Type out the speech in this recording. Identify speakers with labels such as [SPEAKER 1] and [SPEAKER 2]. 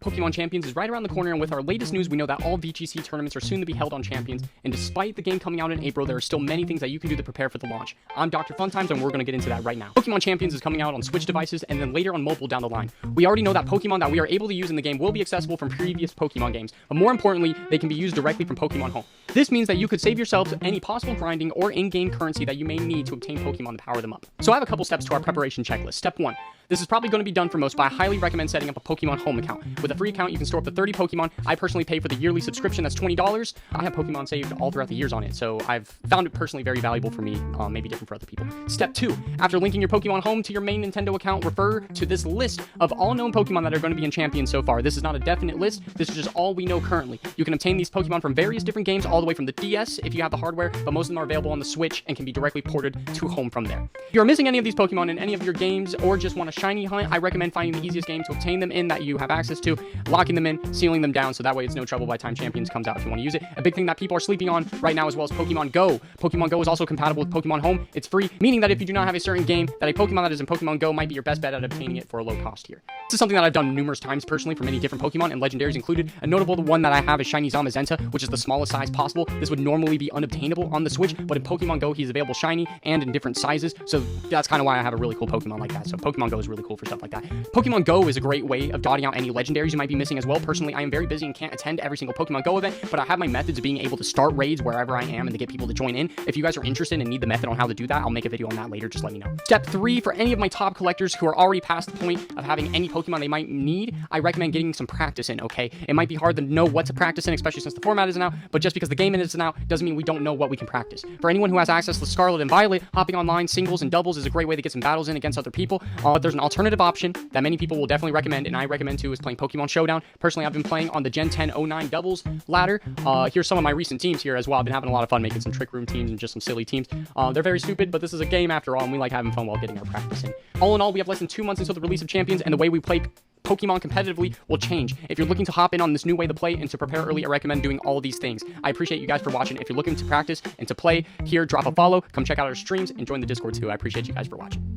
[SPEAKER 1] Pokemon Champions is right around the corner, and with our latest news, we know that all VGC tournaments are soon to be held on Champions, and despite the game coming out in April, there are still many things that you can do to prepare for the launch. I'm Dr.Funtimes, and we're going to get into that right now. Pokemon Champions is coming out on Switch devices, and then later on mobile down the line. We already know that Pokemon that we are able to use in the game will be accessible from previous Pokemon games, but more importantly, they can be used directly from Pokemon Home. This means that you could save yourself any possible grinding or in-game currency that you may need to obtain Pokemon to power them up. So I have a couple steps to our preparation checklist. Step 1. This is probably going to be done for most, but I highly recommend setting up a Pokemon Home account. With a free account, you can store up to 30 Pokemon. I personally pay for the yearly subscription, that's $20. I have Pokemon saved all throughout the years on it, so I've found it personally very valuable for me, maybe different for other people. Step 2. After linking your Pokemon Home to your main Nintendo account, refer to this list of all known Pokemon that are going to be in Champions so far. This is not a definite list, this is just all we know currently. You can obtain these Pokemon from various different games, all the way from the DS if you have the hardware, but most of them are available on the Switch and can be directly ported to Home from there. If you're missing any of these Pokemon in any of your games, or just want a shiny hunt, I recommend finding the easiest game to obtain them in that you have access to, locking them in, sealing them down, so that way it's no trouble by the time Champions comes out if you want to use it. A big thing that people are sleeping on right now as well is Pokemon Go. Pokemon Go is also compatible with Pokemon Home. It's free, meaning that if you do not have a certain game, that a Pokemon that is in Pokemon Go might be your best bet at obtaining it for a low cost here. This is something that I've done numerous times personally for many different Pokemon, and legendaries included. A notable one that I have is Shiny Zamazenta, which is the smallest size possible. This would normally be unobtainable on the Switch, but in Pokemon Go, he's available shiny and in different sizes, so that's kind of why I have a really cool Pokemon like that. So Pokemon Go is really cool for stuff like that. Pokemon Go is a great way of dotting out any legendaries you might be missing as well. Personally, I am very busy and can't attend every single Pokemon Go event, but I have my methods of being able to start raids wherever I am and to get people to join in. If you guys are interested and need the method on how to do that, I'll make a video on that later, just let me know. Step 3, for any of my top collectors who are already past the point of having any Pokemon they might need, I recommend getting some practice in, okay? It might be hard to know what to practice in, especially since the format isn't out, but just because the game isn't out doesn't mean we don't know what we can practice. For anyone who has access to Scarlet and Violet, hopping online singles and doubles is a great way to get some battles in against other people. There's an alternative option that many people will definitely recommend, and I recommend too, is playing Pokemon Showdown. Personally, I've been playing on the Gen 10-09 doubles ladder. Here's some of my recent teams here as well. I've been having a lot of fun making some trick room teams and just some silly teams. They're very stupid, but this is a game after all, and we like having fun while getting our practice in. All in all, we have less than 2 months until the release of Champions, and the way we play Pokemon competitively will change. If you're looking to hop in on this new way to play and to prepare early, I recommend doing all these things. I appreciate you guys for watching. If you're looking to practice and to play here, drop a follow, come check out our streams, and join the Discord too. I appreciate you guys for watching.